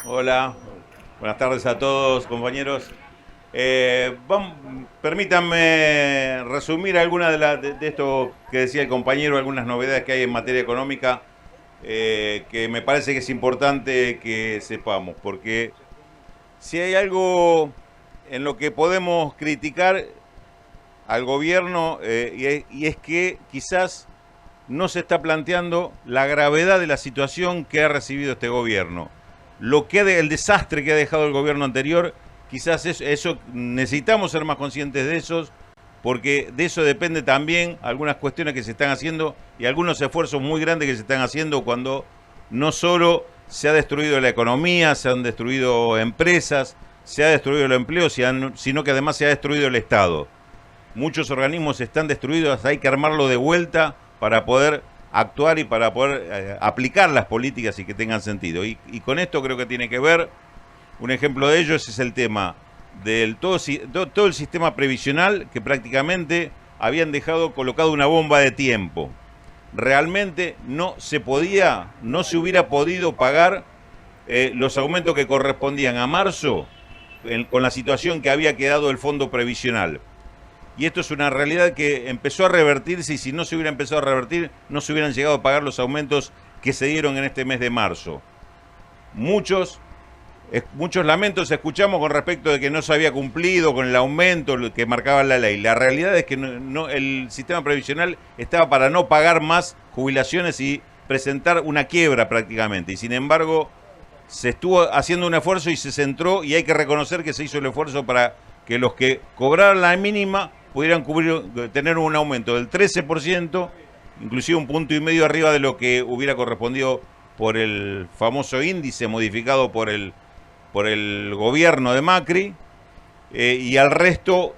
Hola, buenas tardes a todos, compañeros. Permítanme resumir algunas de esto que decía el compañero, algunas novedades que hay en materia económica, que me parece que es importante que sepamos, porque si hay algo en lo que podemos criticar al gobierno, y es que quizás no se está planteando la gravedad de la situación que ha recibido este gobierno. El desastre que ha dejado el gobierno anterior, quizás eso necesitamos ser más conscientes de eso, porque de eso depende también algunas cuestiones que se están haciendo y algunos esfuerzos muy grandes que se están haciendo cuando no solo se ha destruido la economía, se han destruido empresas, se ha destruido el empleo, sino que además se ha destruido el Estado. Muchos organismos están destruidos, hay que armarlo de vuelta para poder actuar y para poder aplicar las políticas y que tengan sentido. Y con esto creo que tiene que ver, un ejemplo de ello es el tema del todo el sistema previsional, que prácticamente habían dejado colocado una bomba de tiempo. Realmente no se hubiera podido pagar los aumentos que correspondían a marzo con la situación que había quedado el fondo previsional. Y esto es una realidad que empezó a revertirse, y si no se hubiera empezado a revertir, no se hubieran llegado a pagar los aumentos que se dieron en este mes de marzo. Muchos lamentos escuchamos con respecto de que no se había cumplido con el aumento que marcaba la ley. La realidad es que el sistema previsional estaba para no pagar más jubilaciones y presentar una quiebra prácticamente. Y sin embargo, se estuvo haciendo un esfuerzo y se centró, y hay que reconocer que se hizo el esfuerzo para que los que cobraran la mínima pudieran tener un aumento del 13%, inclusive 1,5 puntos arriba de lo que hubiera correspondido por el famoso índice modificado por el gobierno de Macri, y al resto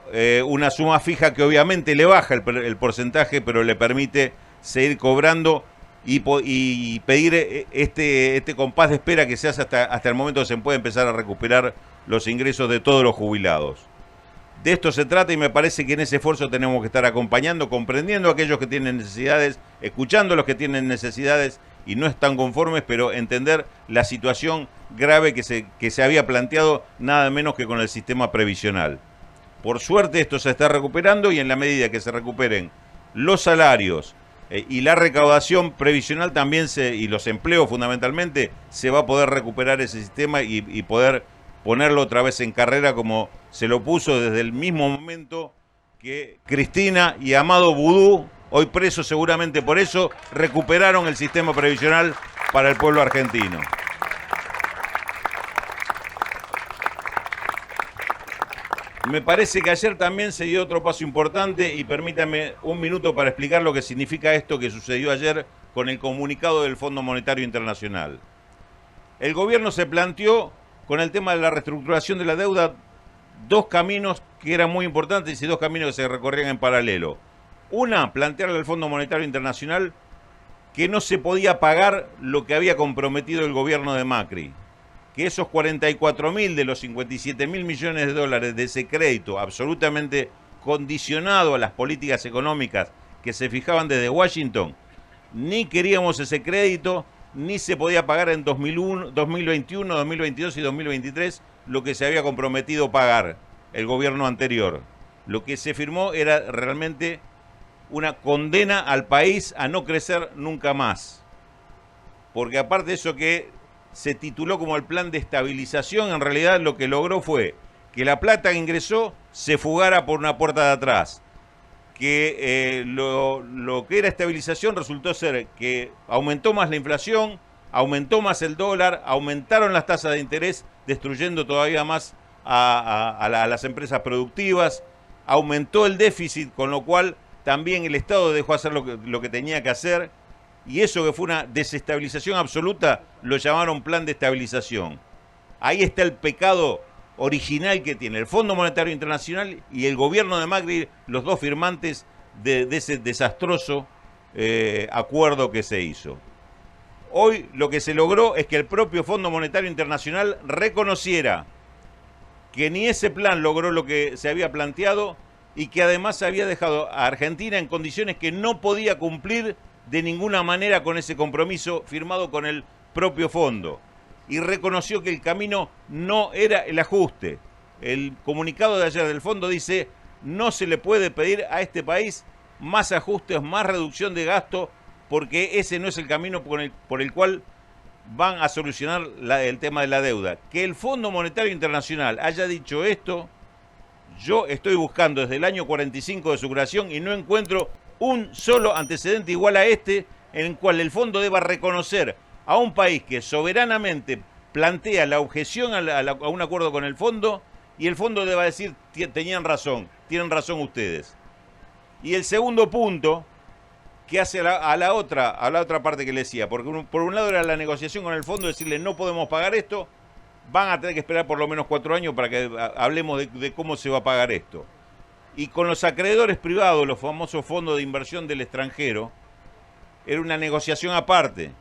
una suma fija que obviamente le baja el porcentaje, pero le permite seguir cobrando y pedir este compás de espera que se hace hasta el momento que se puede empezar a recuperar los ingresos de todos los jubilados. De esto se trata, y me parece que en ese esfuerzo tenemos que estar acompañando, comprendiendo a aquellos que tienen necesidades, escuchando a los que tienen necesidades y no están conformes, pero entender la situación grave que se había planteado, nada menos que con el sistema previsional. Por suerte esto se está recuperando, y en la medida que se recuperen los salarios y la recaudación previsional también, y los empleos fundamentalmente, se va a poder recuperar ese sistema y poder ponerlo otra vez en carrera, como se lo puso desde el mismo momento que Cristina y Amado Vudú, hoy presos seguramente por eso, recuperaron el sistema previsional para el pueblo argentino. Me parece que ayer también se dio otro paso importante, y permítame un minuto para explicar lo que significa esto que sucedió ayer con el comunicado del Fondo Monetario Internacional. El gobierno se planteó, con el tema de la reestructuración de la deuda, dos caminos que eran muy importantes y dos caminos que se recorrían en paralelo. Una, plantearle al Fondo Monetario Internacional que no se podía pagar lo que había comprometido el gobierno de Macri, que esos 44.000 de los 57.000 millones de dólares de ese crédito absolutamente condicionado a las políticas económicas que se fijaban desde Washington, ni queríamos ese crédito, ni se podía pagar en 2021, 2022 y 2023 lo que se había comprometido pagar el gobierno anterior. Lo que se firmó era realmente una condena al país a no crecer nunca más. Porque aparte de eso que se tituló como el plan de estabilización, en realidad lo que logró fue que la plata que ingresó se fugara por una puerta de atrás. Que lo que era estabilización resultó ser que aumentó más la inflación, aumentó más el dólar, aumentaron las tasas de interés, destruyendo todavía más a las empresas productivas, aumentó el déficit, con lo cual también el Estado dejó hacer lo que tenía que hacer, y eso que fue una desestabilización absoluta lo llamaron plan de estabilización. Ahí está el pecado original que tiene el Fondo Monetario Internacional y el gobierno de Macri, los dos firmantes de ese desastroso acuerdo que se hizo. Hoy lo que se logró es que el propio Fondo Monetario Internacional reconociera que ni ese plan logró lo que se había planteado, y que además había dejado a Argentina en condiciones que no podía cumplir de ninguna manera con ese compromiso firmado con el propio fondo. y reconoció que el camino no era el ajuste. El comunicado de ayer del fondo dice: no se le puede pedir a este país más ajustes, más reducción de gasto, porque ese no es el camino por el cual van a solucionar el tema de la deuda. Que el Fondo Monetario Internacional haya dicho esto, yo estoy buscando desde el año 45 de su creación y no encuentro un solo antecedente igual a este en el cual el fondo deba reconocer a un país que soberanamente plantea la objeción a un acuerdo con el fondo, y el fondo deba decir: tienen razón ustedes. Y el segundo punto que hace a la otra parte que le decía, porque por un lado era la negociación con el fondo, decirle no podemos pagar esto, van a tener que esperar por lo menos 4 años para que hablemos de cómo se va a pagar esto. Y con los acreedores privados, los famosos fondos de inversión del extranjero, era una negociación aparte.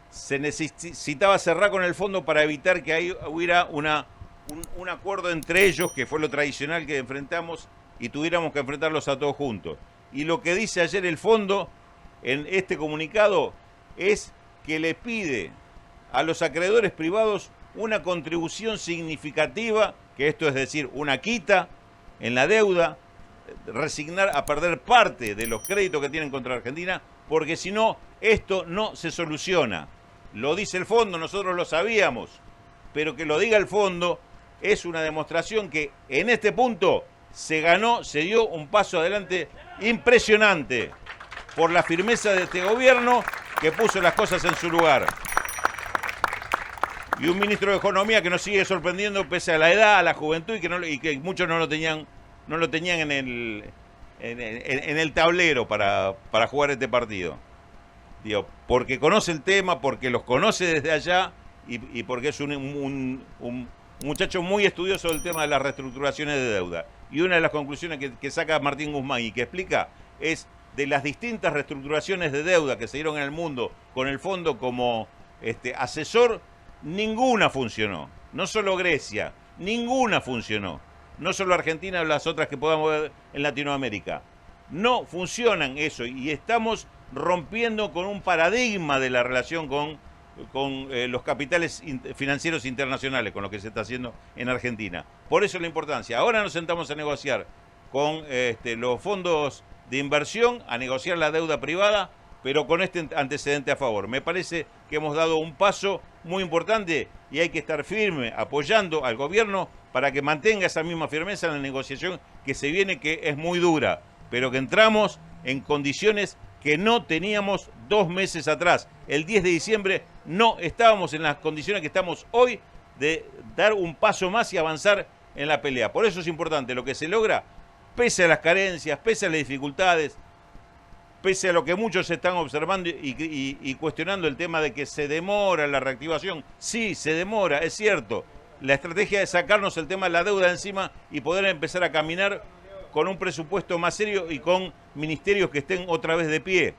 Se necesitaba cerrar con el fondo para evitar que ahí hubiera un acuerdo entre ellos, que fue lo tradicional que enfrentamos, y tuviéramos que enfrentarlos a todos juntos. Y lo que dice ayer el fondo en este comunicado es que le pide a los acreedores privados una contribución significativa, que esto es decir, una quita en la deuda, resignar a perder parte de los créditos que tienen contra Argentina, porque si no, esto no se soluciona. Lo dice el fondo, nosotros lo sabíamos, pero que lo diga el fondo es una demostración que en este punto se dio un paso adelante impresionante por la firmeza de este gobierno que puso las cosas en su lugar. Y un ministro de Economía que nos sigue sorprendiendo pese a la edad, a la juventud, y que muchos no lo tenían en el tablero para jugar este partido. Digo, porque conoce el tema, porque los conoce desde allá y porque es un muchacho muy estudioso del tema de las reestructuraciones de deuda. Y una de las conclusiones que saca Martín Guzmán y que explica es: de las distintas reestructuraciones de deuda que se dieron en el mundo con el fondo como asesor, ninguna funcionó. No solo Grecia, ninguna funcionó. No solo Argentina o las otras que podamos ver en Latinoamérica. No funcionan eso, y estamos rompiendo con un paradigma de la relación con los capitales financieros internacionales, con lo que se está haciendo en Argentina. Por eso la importancia. Ahora nos sentamos a negociar con los fondos de inversión, a negociar la deuda privada, pero con este antecedente a favor. Me parece que hemos dado un paso muy importante y hay que estar firme apoyando al gobierno para que mantenga esa misma firmeza en la negociación que se viene, que es muy dura, pero que entramos en condiciones que no teníamos 2 meses atrás. El 10 de diciembre no estábamos en las condiciones que estamos hoy de dar un paso más y avanzar en la pelea. Por eso es importante lo que se logra, pese a las carencias, pese a las dificultades, pese a lo que muchos están observando y cuestionando el tema de que se demora la reactivación. Sí, se demora, es cierto. La estrategia es sacarnos el tema de la deuda encima y poder empezar a caminar con un presupuesto más serio y con ministerios que estén otra vez de pie.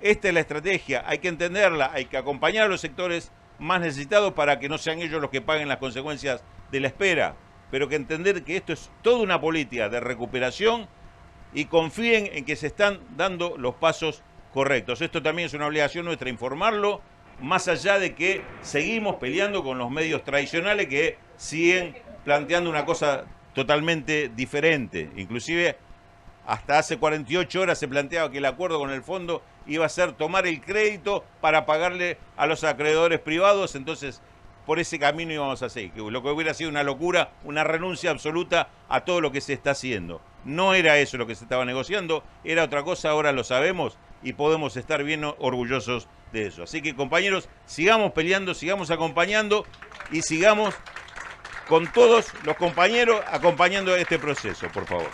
Esta es la estrategia, hay que entenderla, hay que acompañar a los sectores más necesitados para que no sean ellos los que paguen las consecuencias de la espera, pero que entender que esto es toda una política de recuperación y confíen en que se están dando los pasos correctos. Esto también es una obligación nuestra, informarlo, más allá de que seguimos peleando con los medios tradicionales que siguen planteando una cosa totalmente diferente. Inclusive hasta hace 48 horas se planteaba que el acuerdo con el fondo iba a ser tomar el crédito para pagarle a los acreedores privados, entonces por ese camino íbamos a seguir, lo que hubiera sido una locura, una renuncia absoluta a todo lo que se está haciendo. No era eso lo que se estaba negociando, era otra cosa, ahora lo sabemos y podemos estar bien orgullosos de eso. Así que, compañeros, sigamos peleando, sigamos acompañando y sigamos con todos los compañeros acompañando este proceso, por favor.